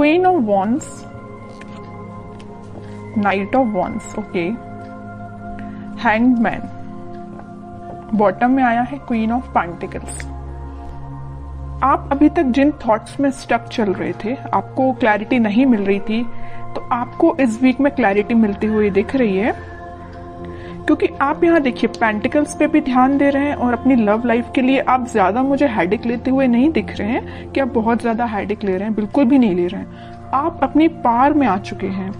Queen of wands, night of wands, okay, hanged man, bottom में आया है queen of pentacles. आप अभी तक जिन थॉट्स में स्टक चल रहे थे, आपको क्लैरिटी नहीं मिल रही थी, तो आपको इस वीक में क्लैरिटी मिलती हुई दिख रही है, क्योंकि आप यहाँ देखिए पेंटिकल्स पे भी ध्यान दे रहे हैं और अपनी लव लाइफ के लिए आप ज्यादा मुझे हेडेक लेते हुए नहीं दिख रहे हैं कि आप बहुत ज्यादा हेडेक ले रहे हैं, बिल्कुल भी नहीं ले रहे हैं। आप अपनी पार में आ चुके हैं,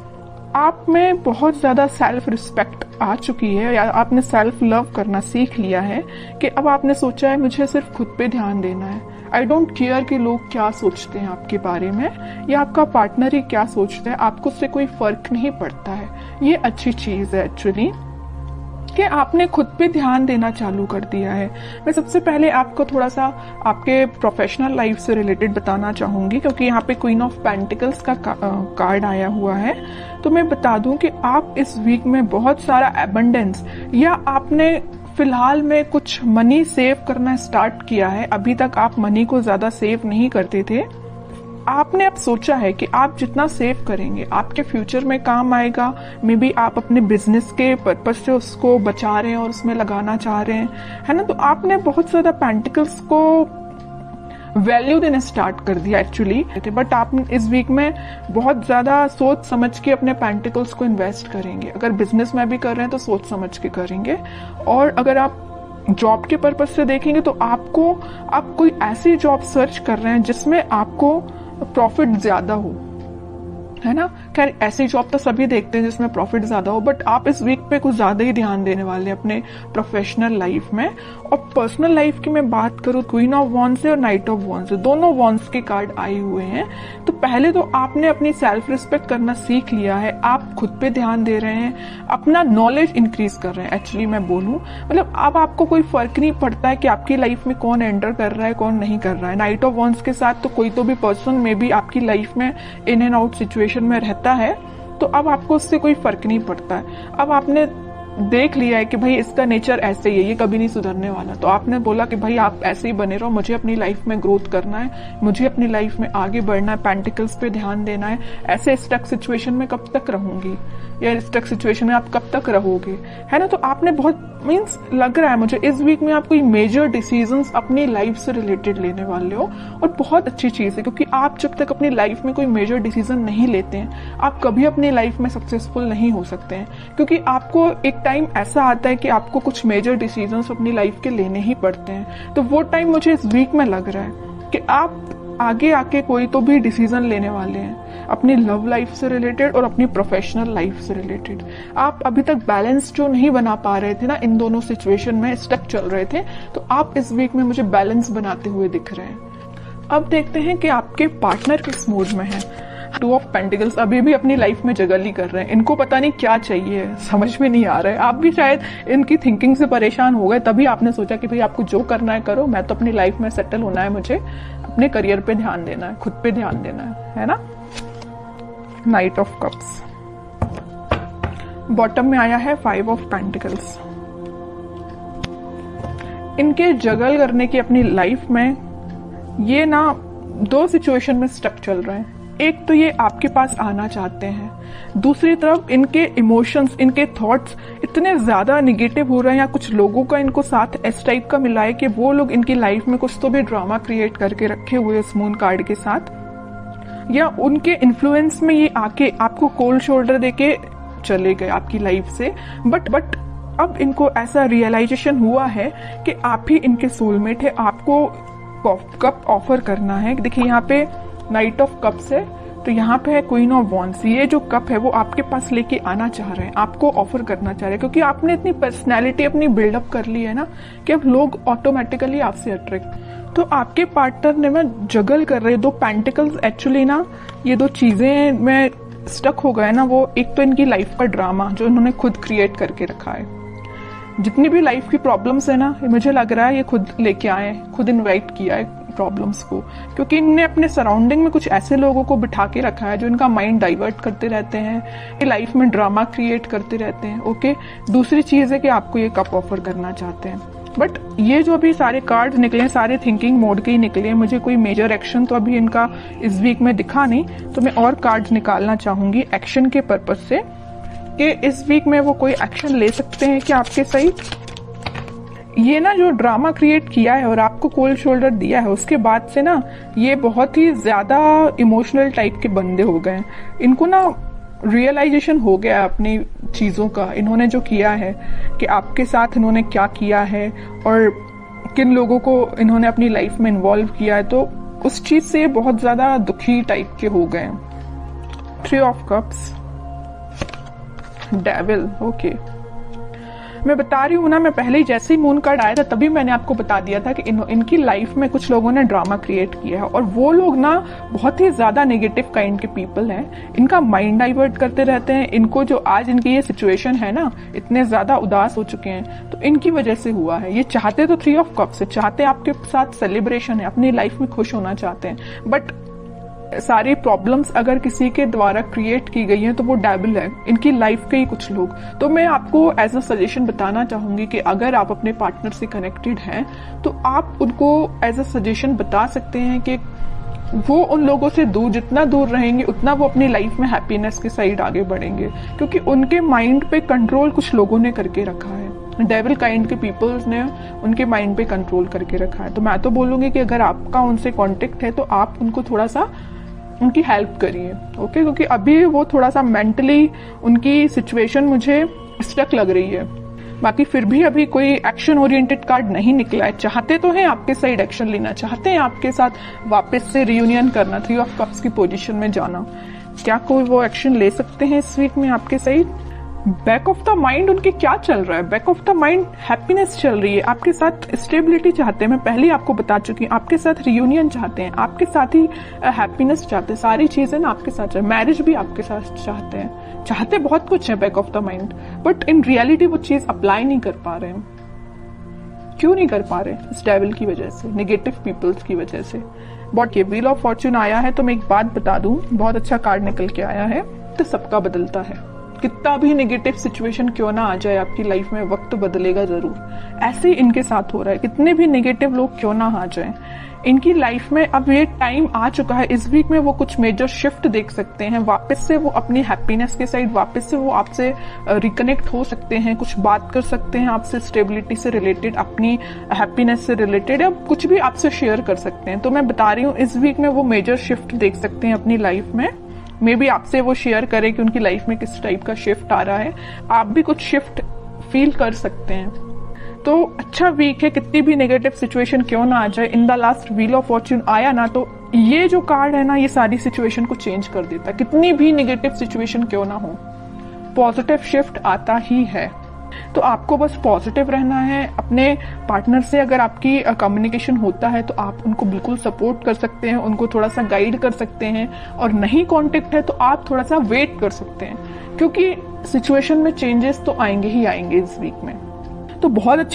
आप में बहुत ज्यादा सेल्फ रिस्पेक्ट आ चुकी है, या आपने सेल्फ लव करना सीख लिया है कि अब आपने सोचा है मुझे सिर्फ खुद पे ध्यान देना है। आई डोंट केयर कि लोग क्या सोचते हैं आपके बारे में, या आपका पार्टनर ही क्या सोचता है, आपको उससे कोई फर्क नहीं पड़ता है। ये अच्छी चीज है एक्चुअली कि आपने खुद पे ध्यान देना चालू कर दिया है। मैं सबसे पहले आपको थोड़ा सा आपके प्रोफेशनल लाइफ से रिलेटेड बताना चाहूंगी, क्योंकि यहाँ पे क्वीन ऑफ पेंटिकल्स का कार्ड आया हुआ है। तो मैं बता दूं कि आप इस वीक में बहुत सारा एबंडेंस, या आपने फिलहाल में कुछ मनी सेव करना स्टार्ट किया है। अभी तक आप मनी को ज्यादा सेव नहीं करते थे, आपने अब सोचा है कि आप जितना सेव करेंगे आपके फ्यूचर में काम आएगा। मे बी आप अपने बिजनेस के पर्पज से उसको बचा रहे हैं और उसमें लगाना चाह रहे हैं, है ना। तो आपने बहुत ज्यादा पेंटिकल्स को वैल्यू देना स्टार्ट कर दिया एक्चुअली, बट आप इस वीक में बहुत ज्यादा सोच समझ के अपने पेंटिकल्स को इन्वेस्ट करेंगे। अगर बिजनेस में भी कर रहे हैं तो सोच समझ के करेंगे, और अगर आप जॉब के पर्पज से देखेंगे तो आप कोई ऐसी जॉब सर्च कर रहे हैं जिसमें आपको प्रॉफिट ज्यादा हो, है ना। खैर ऐसी जॉब तो सभी देखते हैं जिसमें प्रॉफिट ज्यादा हो, बट आप इस वीक पे कुछ ज्यादा ही ध्यान देने वाले हैं अपने प्रोफेशनल लाइफ में। और पर्सनल लाइफ की मैं बात करूं, क्वीन ऑफ वॉन्ड्स और नाइट ऑफ वॉन्ड्स, दोनों वॉन्ड्स के कार्ड आए हुए हैं। तो पहले तो आपने अपनी सेल्फ रिस्पेक्ट करना सीख लिया है, आप खुद पे ध्यान दे रहे हैं, अपना नॉलेज इंक्रीज कर रहे हैं। एक्चुअली मैं बोलूं, मतलब अब आपको कोई फर्क नहीं पड़ता है कि आपकी लाइफ में कौन एंटर कर रहा है कौन नहीं कर रहा है। नाइट ऑफ वॉन्ड्स के साथ तो कोई तो भी पर्सन में भी आपकी लाइफ में इन एंड आउट सिचुएशन में रहता है, तो अब आपको उससे कोई फर्क नहीं पड़ता है। अब आपने देख लिया है कि भाई इसका नेचर ऐसे ही है, ये कभी नहीं सुधरने वाला, तो आपने बोला कि भाई आप ऐसे ही बने रहो, मुझे अपनी लाइफ में ग्रोथ करना है, मुझे अपनी लाइफ में आगे बढ़ना है, पेंटिकल्स पे ध्यान देना है। ऐसे स्टक सिचुएशन में कब तक रहूंगी, या स्टक सिचुएशन में आप कब तक रहोगे, है ना। तो आपने बहुत मीन्स लग रहा है मुझे इस वीक में आप कोई मेजर डिसीजंस अपनी लाइफ से रिलेटेड लेने वाले हो, और बहुत अच्छी चीज है, क्योंकि आप जब तक अपनी लाइफ में कोई मेजर डिसीजन नहीं लेते हैं आप कभी अपनी लाइफ में सक्सेसफुल नहीं हो सकते हैं। क्योंकि आपको एक टाइम ऐसा आता है कि आपको कुछ मेजर डिसीजंस अपनी लाइफ के लेने ही पड़ते हैं। तो वो टाइम मुझे इस वीक में लग रहा है कि आप आगे आके कोई तो भी डिसीजन लेने वाले हैं अपनी लव लाइफ से रिलेटेड और अपनी प्रोफेशनल लाइफ से रिलेटेड। आप अभी तक बैलेंस जो नहीं बना पा रहे थे ना, इन दोनों सिचुएशन में स्टक चल रहे थे, तो आप इस वीक में मुझे बैलेंस बनाते हुए दिख रहे हैं। अब देखते हैं कि आपके पार्टनर किस मूड में है। टू ऑफ पेंटिकल्स अभी भी अपनी लाइफ में जगल ही कर रहे हैं, इनको पता नहीं क्या चाहिए, समझ में नहीं आ रहा है। आप भी शायद इनकी थिंकिंग से परेशान हो गए, तभी आपने सोचा कि भाई आपको जो करना है करो, मैं तो अपनी लाइफ में सेटल होना है, मुझे अपने करियर पे ध्यान देना है, खुद पे ध्यान देना है ना। नाइट ऑफ कप्स, बॉटम में आया है 5 ऑफ पेंटिकल्स। इनके जगल करने की अपनी लाइफ में ये ना 2 सिचुएशन में स्टक चल रहे हैं। एक तो ये आपके पास आना चाहते हैं, दूसरी तरफ इनके इमोशंस, इनके थॉट्स इतने ज्यादा निगेटिव हो रहे हैं, या कुछ लोगों का इनको साथ इस टाइप का मिला है कि वो लोग इनकी लाइफ में कुछ तो भी ड्रामा क्रिएट करके रखे हुए इस मून कार्ड के साथ, या उनके इन्फ्लुएंस में ये आके आपको कोल्ड शोल्डर देके चले गए आपकी लाइफ से। बट अब इनको ऐसा रियलाइजेशन हुआ है कि आप ही इनके सोलमेट है, आपको कप ऑफर करना है। देखिए यहाँ पे नाइट ऑफ कप्स है, तो यहाँ पे है क्वीन ऑफ वॉन्ड्स। ये जो कप है वो आपके पास लेके आना चाह रहे हैं, आपको ऑफर करना चाह रहे हैं, क्योंकि आपने इतनी पर्सनैलिटी अपनी बिल्डअप कर ली है ना कि अब लोग ऑटोमेटिकली आपसे अट्रैक्ट। तो आपके पार्टनर ने मैं जगल कर रहे 2 पेंटिकल्स एक्चुअली ना, ये 2 चीजें में स्टक हो गए ना। वो एक तो इनकी लाइफ का ड्रामा जो इन्होंने खुद क्रिएट करके रखा है, जितनी भी लाइफ की प्रॉब्लम्स है ना, मुझे लग रहा है ये खुद लेके आए, खुद इनवाइट किया है प्रॉब्लम्स को, क्योंकि इनने अपने सराउंडिंग में कुछ ऐसे लोगों को बिठा के रखा है जो इनका माइंड डाइवर्ट करते रहते हैं, ये लाइफ में ड्रामा क्रिएट करते रहते हैं। ओके, दूसरी चीज है कि आपको ये कप ऑफर करना चाहते हैं। बट ये जो अभी सारे कार्ड्स निकले सारे थिंकिंग मोड के ही निकले, मुझे कोई मेजर एक्शन तो अभी इनका इस वीक में दिखा नहीं, तो मैं और कार्ड्स निकालना चाहूंगी एक्शन के पर्पज से कि इस वीक में वो कोई एक्शन ले सकते हैं कि आपके साइड। ये ना जो ड्रामा क्रिएट किया है और आपको कोल्ड शोल्डर दिया है, उसके बाद से ना ये बहुत ही ज्यादा इमोशनल टाइप के बंदे हो गए। इनको ना रियलाइजेशन हो गया अपनी चीजों का, इन्होंने जो किया है कि आपके साथ इन्होंने क्या किया है और किन लोगों को इन्होंने अपनी लाइफ में इन्वॉल्व किया है, तो उस चीज से बहुत ज्यादा दुखी टाइप के हो गए। 3 ऑफ कप्स, डेविल, ओके। मैं बता रही हूँ ना, मैं पहले ही जैसे ही मून कार्ड आया था तभी मैंने आपको बता दिया था कि इनकी लाइफ में कुछ लोगों ने ड्रामा क्रिएट किया है और वो लोग ना बहुत ही ज्यादा नेगेटिव काइंड के पीपल हैं। इनका माइंड डाइवर्ट करते रहते हैं। इनको जो आज इनकी ये सिचुएशन है ना, इतने ज्यादा उदास हो चुके हैं तो इनकी वजह से हुआ है। ये चाहते तो 3 ऑफ कप्स है, चाहते आपके साथ सेलिब्रेशन है, अपनी लाइफ में खुश होना चाहते हैं, बट सारी प्रॉब्लम्स अगर किसी के द्वारा क्रिएट की गई है तो वो डेविल है, इनकी लाइफ के ही कुछ लोग। तो मैं आपको एज अ सजेशन बताना चाहूंगी कि अगर आप अपने पार्टनर से कनेक्टेड हैं तो आप उनको एज अ सजेशन बता सकते हैं कि वो उन लोगों से दूर, जितना दूर रहेंगे उतना वो अपनी लाइफ में हैप्पीनेस के साइड आगे बढ़ेंगे, क्योंकि उनके माइंड पे कंट्रोल कुछ लोगों ने करके रखा है। डेविल काइंड के पीपल्स ने उनके माइंड पे कंट्रोल करके रखा है। तो मैं तो बोलूंगी कि अगर आपका उनसे कांटेक्ट है तो आप उनको थोड़ा सा उनकी हेल्प करिए, ओके, क्योंकि अभी वो थोड़ा सा मेंटली उनकी सिचुएशन मुझे स्टक लग रही है। बाकी फिर भी अभी कोई एक्शन ओरिएंटेड कार्ड नहीं निकला है। चाहते तो हैं आपके साइड एक्शन लेना, चाहते हैं आपके साथ वापस से रियूनियन करना, 3 ऑफ कप्स की पोजीशन में जाना। क्या कोई वो एक्शन ले सकते हैं इस वीक में आपके side? Back of the mind उनके क्या चल रहा है? Back of the mind happiness चल रही है, आपके साथ स्टेबिलिटी चाहते हैं। मैं पहले ही आपको बता चुकी हूँ, आपके साथ रियूनियन चाहते हैं, आपके साथ ही हैप्पीनेस चाहते हैं, सारी चीजें ना आपके साथ, मैरिज भी आपके साथ चाहते हैं, चाहते बहुत कुछ है back of the mind, but in reality वो चीज अप्लाई नहीं कर पा रहे हैं। क्यों नहीं कर पा रहे? इस डेविल की वजह से, नेगेटिव पीपल्स की वजह से। बट ये व्हील ऑफ फॉर्च्यून आया है तो मैं एक बात बता दूं, बहुत अच्छा कार्ड निकल के आया है। तो सबका बदलता है, कितना भी नेगेटिव सिचुएशन क्यों ना आ जाए आपकी लाइफ में, वक्त बदलेगा जरूर। ऐसे ही इनके साथ हो रहा है, कितने भी नेगेटिव लोग क्यों ना आ जाए इनकी लाइफ में। अब ये टाइम आ चुका है, इस वीक में वो कुछ मेजर शिफ्ट देख सकते हैं, वापस से वो अपनी हैप्पीनेस के साइड वापस से वो आपसे रिकनेक्ट हो सकते हैं, कुछ बात कर सकते हैं आपसे स्टेबिलिटी से रिलेटेड, अपनी हैप्पीनेस से रिलेटेड, या कुछ भी आपसे शेयर कर सकते हैं। तो मैं बता रही हूँ इस वीक में वो मेजर शिफ्ट देख सकते हैं अपनी लाइफ में। मे बी आपसे वो शेयर करें कि उनकी लाइफ में किस टाइप का शिफ्ट आ रहा है, आप भी कुछ शिफ्ट फील कर सकते हैं। तो अच्छा वीक है, कितनी भी नेगेटिव सिचुएशन क्यों ना आ जाए। In the last wheel of Fortune आया ना, तो ये जो कार्ड है ना, ये सारी सिचुएशन को चेंज कर देता है। कितनी भी नेगेटिव सिचुएशन क्यों ना हो, पॉजिटिव शिफ्ट आता ही है। तो आपको बस पॉजिटिव रहना है। अपने पार्टनर से अगर आपकी कम्युनिकेशन होता है तो आप उनको बिल्कुल सपोर्ट कर सकते हैं, उनको थोड़ा सा गाइड कर सकते हैं, और नहीं कांटेक्ट है तो आप थोड़ा सा वेट कर सकते हैं, क्योंकि सिचुएशन में चेंजेस तो आएंगे ही आएंगे इस वीक में। तो बहुत अच्छी